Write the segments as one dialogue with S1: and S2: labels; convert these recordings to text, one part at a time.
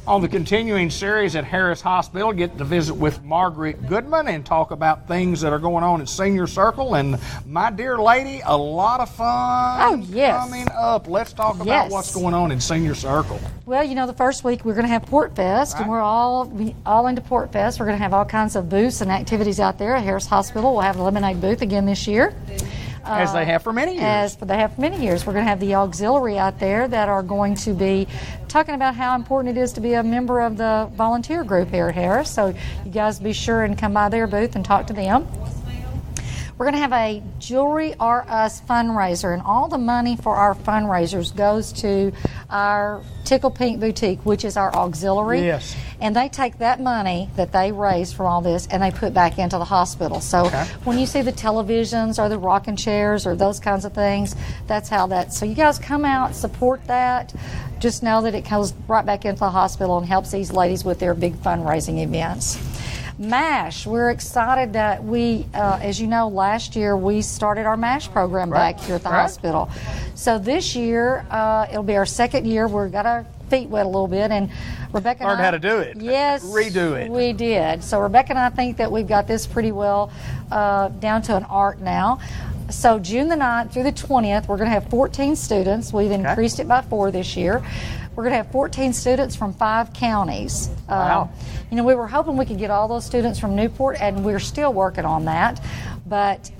S1: On the continuing series at Harris Hospital, get to visit with Margaret Goodman and talk about things that are going on at Senior Circle. And my dear lady, a lot of fun coming up. Let's talk about what's going on in Senior Circle.
S2: Well, you know, the first week we're going to have Port Fest, and we're all into Port Fest. We're going to have all kinds of booths and activities out there at Harris Hospital. We'll have a lemonade booth again this year.
S1: As they have for many years.
S2: As they have for many years. We're going to have the auxiliary out there that are going to be talking about how important it is to be a member of the volunteer group here at Harris. So you guys be sure and come by their booth and talk to them. We're going to have a Jewelry R Us fundraiser, and all the money for our fundraisers goes to our Tickle Pink Boutique, which is our auxiliary.
S1: Yes.
S2: And they take that money that they raise from all this and they put back into the hospital. So when you see the televisions or the rocking chairs or those kinds of things, that's how that. So you guys come out, support that. Just know that it goes right back into the hospital and helps these ladies with their big fundraising events. MASH, we're excited that we, as you know, last year we started our MASH program back here at the hospital. So this year, it'll be our second year. We've got our feet wet a little bit, and Rebecca
S1: learned how to do it.
S2: Yes.
S1: Redo it.
S2: We did. So Rebecca and I think that we've got this pretty well down to an art now. So June the 9th through the 20th, we're going to have 14 students. We've increased it by 4 this year. We're going to have 14 students from 5 counties.
S1: Wow.
S2: You know, we were hoping we could get all those students from Newport, and we're still working on that. But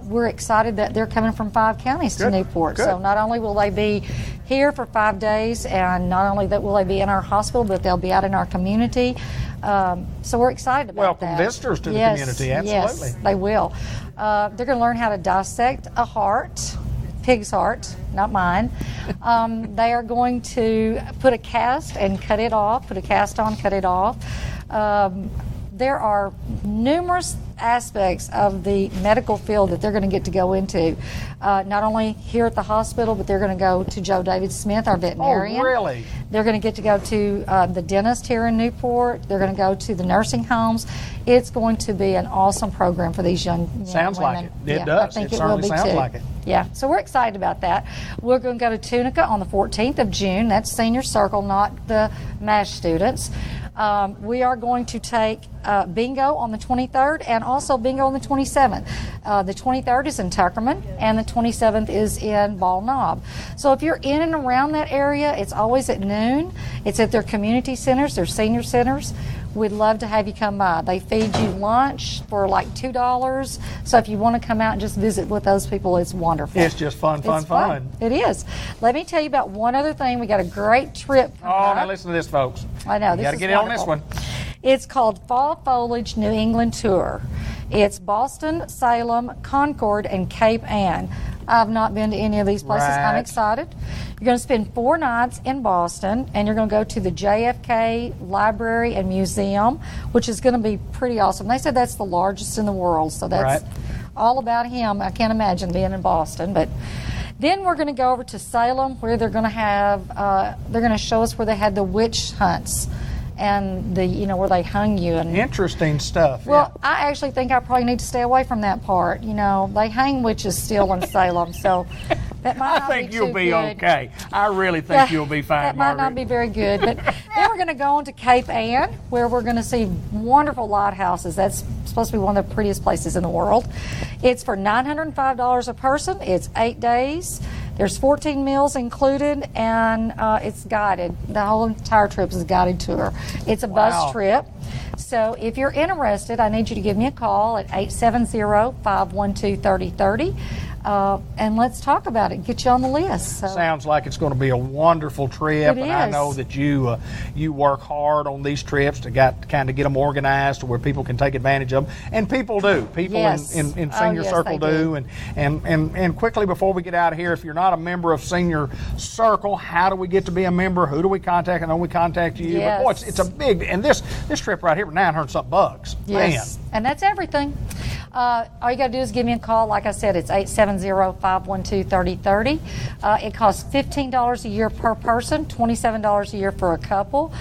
S2: we're excited that they're coming from 5 counties to Newport. So not only will they be here for 5 days, and not only that will they be in our hospital, but they'll be out in our community. So we're excited about that.
S1: Welcome visitors to the community, absolutely.
S2: Yes, they will. They're going to learn how to dissect a heart. Pig's heart, not mine. They are going to put a cast and cut it off, put a cast on, cut it off. There are numerous aspects of the medical field that they're going to get to go into, not only here at the hospital, but they're going to go to Joe David Smith, our veterinarian.
S1: Oh, really?
S2: They're going to get to go to the dentist here in Newport. They're going to go to the nursing homes. It's going to be an awesome program for these young women.
S1: Sounds like it. It does.
S2: I think
S1: it
S2: will
S1: certainly
S2: be
S1: sounds
S2: too.
S1: like it.
S2: Yeah, so we're excited about that. We're going to go to Tunica on the 14th of June. That's Senior Circle, not the MASH students. We are going to take bingo on the 23rd and also bingo on the 27th. The 23rd is in Tuckerman and the 27th is in Ball Knob. So if you're in and around that area, it's always at noon. It's at their community centers, their senior centers. We'd love to have you come by. They feed you lunch for like $2. So if you want to come out and just visit with those people, it's wonderful.
S1: It's just fun.
S2: It is. Let me tell you about one other thing. We got a great trip.
S1: Now listen to this, folks.
S2: I know.
S1: You got to get in on this one.
S2: It's called Fall Foliage New England Tour. It's Boston, Salem, Concord, and Cape Ann. I've not been to any of these places.
S1: Right.
S2: I'm excited. You're going to spend 4 nights in Boston, and you're going to go to the JFK Library and Museum, which is going to be pretty awesome. They said that's the largest in the world, so that's all about him. I can't imagine being in Boston, but then we're going to go over to Salem, where they're going to have they're going to show us where they had the witch hunts. And where they hung you. And
S1: interesting stuff.
S2: Well, I actually think I probably need to stay away from that part. You know, they hang witches still in Salem, so that might not be too good. I
S1: think you'll be okay. I really think you'll be fine,
S2: That might
S1: Margaret.
S2: not be very good. But then we're going to go on to Cape Ann, where we're going to see wonderful lighthouses. That's supposed to be one of the prettiest places in the world. It's for $905 a person. It's 8 days. There's 14 meals included, and it's guided. The whole entire trip is a guided tour. It's a bus trip. So if you're interested, I need you to give me a call at 870-512-3030. And let's talk about it. Get you on the list. So.
S1: Sounds like it's going to be a wonderful trip, and I know that you work hard on these trips to kind of get them organized to where people can take advantage of them, and people do. People in Senior Circle do. And quickly before we get out of here, if you're not a member of Senior Circle, how do we get to be a member? Who do we contact? I know we contact you, but boy, it's a big. And this trip right here, $900-something.
S2: Yes,
S1: Man.
S2: And that's everything. All you got to do is give me a call. Like I said, it's 870-512-3030. It costs $15 a year per person, $27 a year for a couple.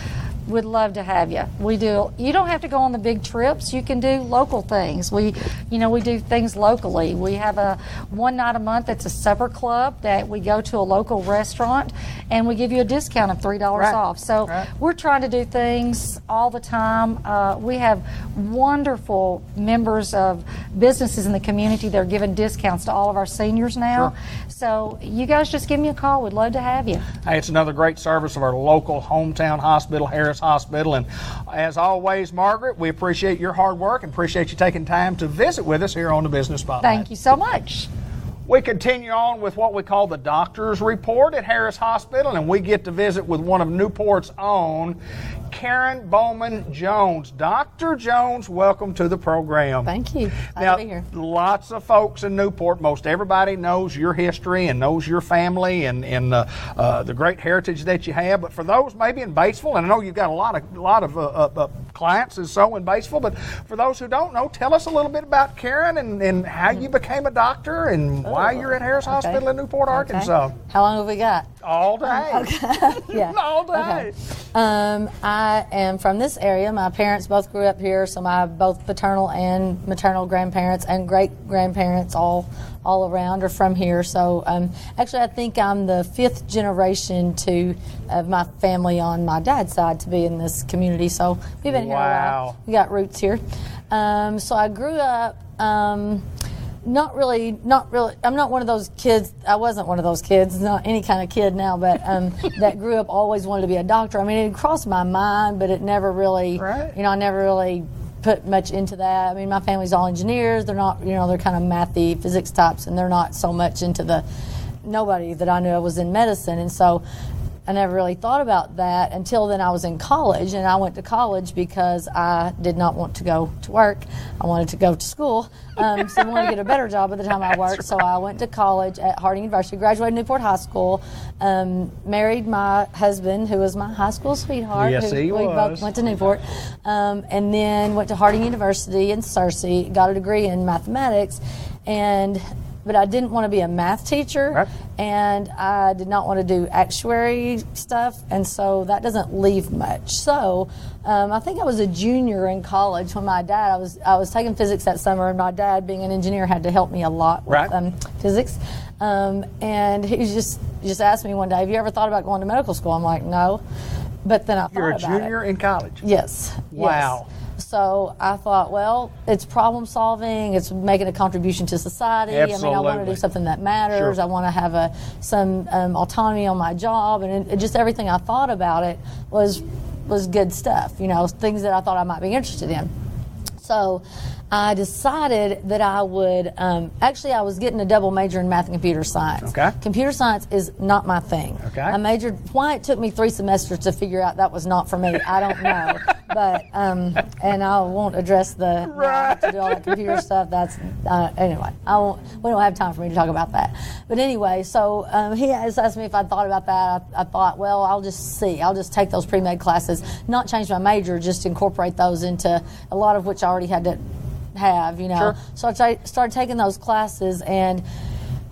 S2: We'd love to have you. We do. You don't have to go on the big trips. You can do local things. We do things locally. We have a one night a month that's a supper club that we go to a local restaurant, and we give you a discount of $3 off. So we're trying to do things all the time. We have wonderful members of businesses in the community that are giving discounts to all of our seniors now. So you guys just give me a call. We'd love to have you.
S1: Hey, it's another great service of our local hometown hospital, Harris Hospital. And as always, Margaret, we appreciate your hard work and appreciate you taking time to visit with us here on the Business Spotlight.
S2: Thank you so much.
S1: We continue on with what we call the doctor's report at Harris Hospital, and we get to visit with one of Newport's own, Karen Bowman Jones. Dr. Jones, welcome to the program.
S3: Thank you. Glad
S1: Now,
S3: to be here.
S1: lots of folks in Newport, most everybody knows your history and knows your family and the great heritage that you have. But for those maybe in Batesville, and I know you've got a lot of clients and so in Batesville, but for those who don't know, tell us a little bit about Karen and how you became a doctor and why you're at Harris Hospital in Newport, Arkansas.
S3: How long have we got?
S1: All day.
S3: Okay. Yeah.
S1: All day.
S3: Okay. I am from this area. My parents both grew up here, so my both paternal and maternal grandparents and great grandparents all around are from here. So actually, I think I'm the 5th generation of my family on my dad's side to be in this community. So we've been here a while. We got roots here. So I grew up. Not really. I'm not one of those kids. I wasn't one of those kids, not any kind of kid now, but that grew up always wanted to be a doctor. I mean, it crossed my mind, but it never really, I never really put much into that. I mean, my family's all engineers. They're not, they're kind of mathy physics types, and they're not so much into nobody that I knew was in medicine. And so I never really thought about that until then I was in college, and I went to college because I did not want to go to work. I wanted to go to school, so I wanted to get a better job by the time I worked. So I went to college at Harding University, graduated Newport High School, married my husband, who was my high school sweetheart.
S1: Yes, he was.
S3: We both went to Newport, and then went to Harding University in Searcy, got a degree in mathematics, but I didn't want to be a math teacher, and I did not want to do actuary stuff, and so that doesn't leave much. So I think I was a junior in college when my dad, I was taking physics that summer, and my dad, being an engineer, had to help me a lot with physics. And he just asked me one day, have you ever thought about going to medical school? I'm like, no. But then I thought about it.
S1: You're a junior in college?
S3: Yes.
S1: Wow.
S3: Yes. So I thought, well, it's problem solving, it's making a contribution to society.
S1: Absolutely.
S3: I mean, I want to do something that matters. I want to have some autonomy on my job, and just everything I thought about it was good stuff, things that I thought I might be interested in. So I decided that I would, actually I was getting a double major in math and computer science.
S1: Okay.
S3: Computer science is not my thing.
S1: Okay.
S3: I majored, why it took me 3 semesters to figure out that was not for me, I don't know. But, and I won't address to do all that computer stuff, that's, anyway, we don't have time for me to talk about that. But anyway, so he asked me if I'd thought about that. I thought, well, I'll just take those pre-med classes, not change my major, just incorporate those into a lot of which I already had to have, Sure. So I started taking those classes, and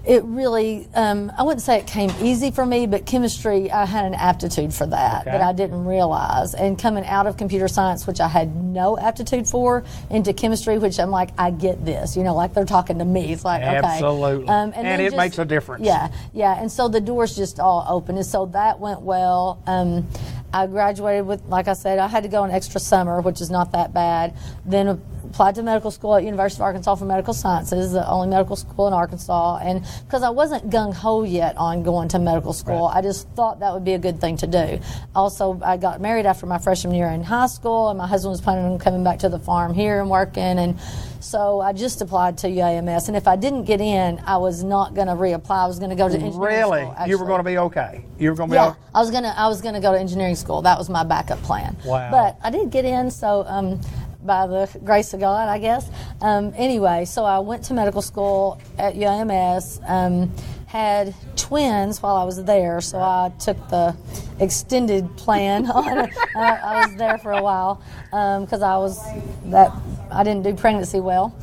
S3: it really, I wouldn't say it came easy for me, but chemistry, I had an aptitude for that I didn't realize. And coming out of computer science, which I had no aptitude for, into chemistry, which I'm like, I get this, like they're talking to me. It's like, okay.
S1: Absolutely. And it makes a difference.
S3: Yeah. And so the doors just all open. And so that went well. I graduated with, like I said, I had to go an extra summer, which is not that bad. Then applied to medical school at University of Arkansas for medical sciences, the only medical school in Arkansas. And because I wasn't gung-ho yet on going to medical school, I just thought that would be a good thing to do. Also, I got married after my freshman year in high school, and my husband was planning on coming back to the farm here and working. And so I just applied to UAMS. And if I didn't get in, I was not going to reapply. I was going to go to engineering school. Really?
S1: You were going to be okay? You were going to be
S3: okay? I was going to go to engineering school. That was my backup plan.
S1: Wow.
S3: But I did get in, so by the grace of God, I guess. Anyway, so I went to medical school at UAMS, had twins while I was there, so I took the extended plan on. I was there for a while because I didn't do pregnancy well.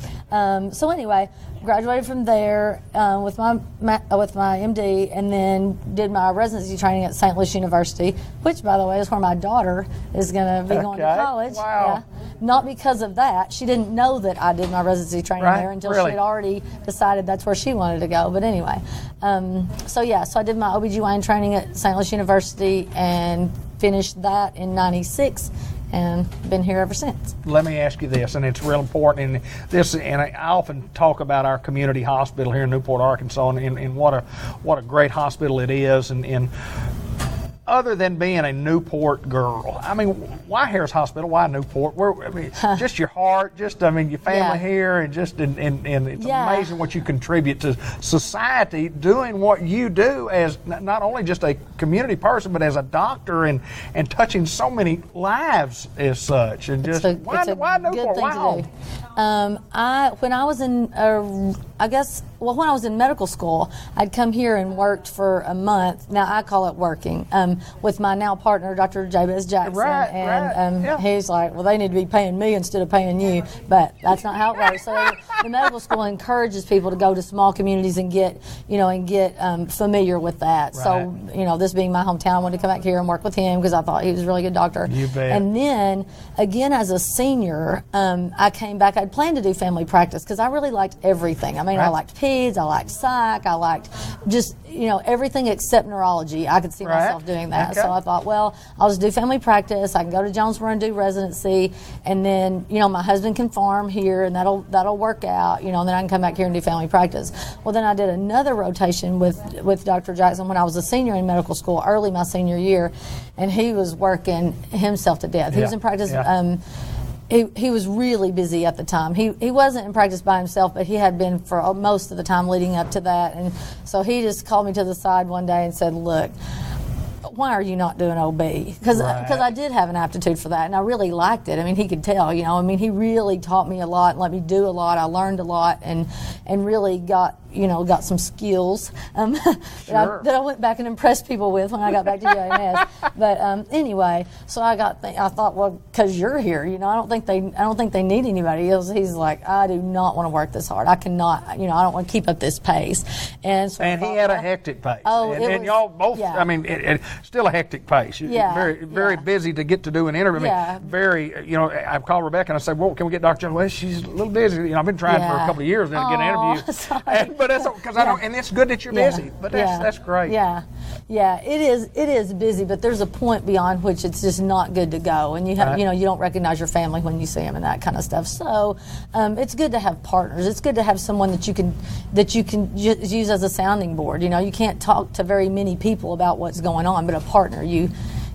S3: So anyway, graduated from there with my MD, and then did my residency training at St. Louis University, which, by the way, is where my daughter is going to be going to college.
S1: Wow.
S3: Yeah. Not because of that. She didn't know that I did my residency training there until she had already decided that's where she wanted to go. But anyway, so I did my OBGYN training at St. Louis University and finished that in '96. And been here ever since.
S1: Let me ask you this, and it's real important. And I often talk about our community hospital here in Newport, Arkansas, and what a great hospital it is. And other than being a Newport girl, I mean, why Harris Hospital? Why Newport? Just your heart, your family here, and it's amazing what you contribute to society doing what you do as not only just a community person, but as a doctor and touching so many lives as such. And just why Newport? Why?
S3: When I was in when I was in medical school, I'd come here and worked for a month. Now I call it working with my now partner, Dr. Jabez Jackson, he's like, well, they need to be paying me instead of paying you, but that's not how it works. So the medical school encourages people to go to small communities and get familiar with that. Right. So this being my hometown, I wanted to come back here and work with him because I thought he was a really good doctor.
S1: You bet.
S3: And then again, as a senior, I came back. I'd planned to do family practice because I really liked everything. I mean, I liked peds, I liked psych, I liked just everything except neurology. I could see myself doing that. Okay. So I thought, well, I'll just do family practice. I can go to Jonesboro and do residency, and then my husband can farm here, and that'll work out. And then I can come back here and do family practice. Well, then I did another rotation with Dr. Jackson when I was a senior in medical school, early my senior year, and he was working himself to death. He was in practice. Yeah. He was really busy at the time. He wasn't in practice by himself, but he had been for most of the time leading up to that. And so he just called me to the side one day and said, look, why are you not doing OB? Because I did have an aptitude for that, and I really liked it. I mean, he could tell, he really taught me a lot and let me do a lot. I learned a lot and really got some skills that I went back and impressed people with when I got back to UAMS. But anyway, so I thought, well, because you're here, I don't think they need anybody else. He's like, I do not want to work this hard. I cannot, I don't want to keep up this pace. And so
S1: he had a hectic pace.
S3: Oh,
S1: and y'all both. Yeah. I mean, it's still a hectic pace. Very busy to get to do an interview. I mean, I call Rebecca and I say, well, can we get Dr. Jones? Well, she's a little busy. I've been trying for a couple of years now to get an interview. But that's because I don't, and it's good that you're busy. But that's great.
S3: Yeah, it is busy, but there's a point beyond which it's just not good to go, and you have you don't recognize your family when you see them and that kind of stuff. So it's good to have partners. It's good to have someone that you can use as a sounding board. You can't talk to very many people about what's going on, but a partner you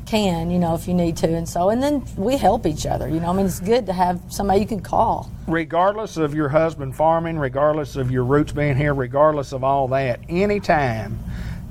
S3: can, if you need to. And then we help each other, it's good to have somebody you can call.
S1: Regardless of your husband farming, regardless of your roots being here, regardless of all that, anytime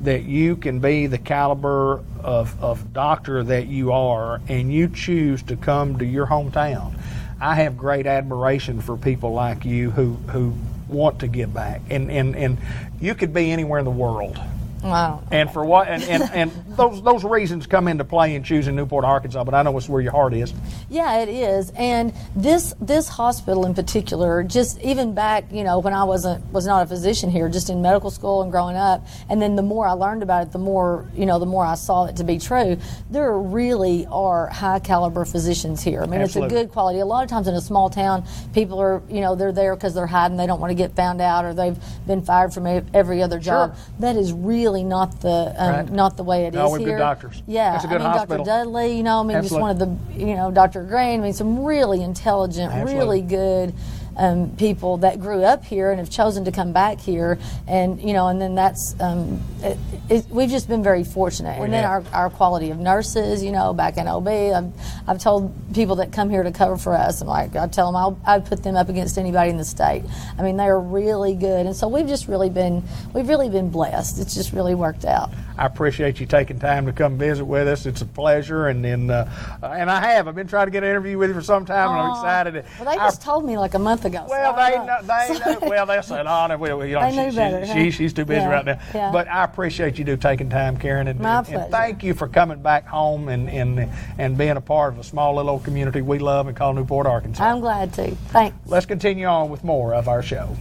S1: that you can be the caliber of doctor that you are and you choose to come to your hometown, I have great admiration for people like you who want to give back. And you could be anywhere in the world.
S3: Wow.
S1: And for what? And those reasons come into play in choosing Newport, Arkansas. But I know it's where your heart is.
S3: Yeah, it is. And this hospital in particular, just even back, when I was not a physician here, just in medical school and growing up, and then the more I learned about it, the more I saw it to be true. There really are high caliber physicians here. I mean, Absolutely. It's a good quality. A lot of times in a small town, people are, they're there because they're hiding. They don't want to get found out, or they've been fired from every other job. Sure. That is really not the way it is
S1: we're
S3: here.
S1: Good doctors.
S3: Yeah,
S1: That's a good hospital.
S3: Dr. Dudley, just one of the, Dr. Grain, some really intelligent, Absolutely. Really good people that grew up here and have chosen to come back here, and then that's we've just been very fortunate. And then our quality of nurses, back in OB, I've told people that come here to cover for us, I tell them I'd put them up against anybody in the state. I mean, they are really good, and so we've really been blessed. It's just really worked out.
S1: I appreciate you taking time to come visit with us. It's a pleasure, and I've been trying to get an interview with you for some time, and I'm excited.
S3: Well, they just told me like a month to go.
S1: Well, well, they'll say, "Oh, no,
S3: They knew better,
S1: she's too busy right now."
S3: Yeah.
S1: But I appreciate you taking time, Karen, and thank you for coming back home and being a part of a small little old community we love and call Newport, Arkansas.
S3: I'm glad to. Thanks.
S1: Let's continue on with more of our show.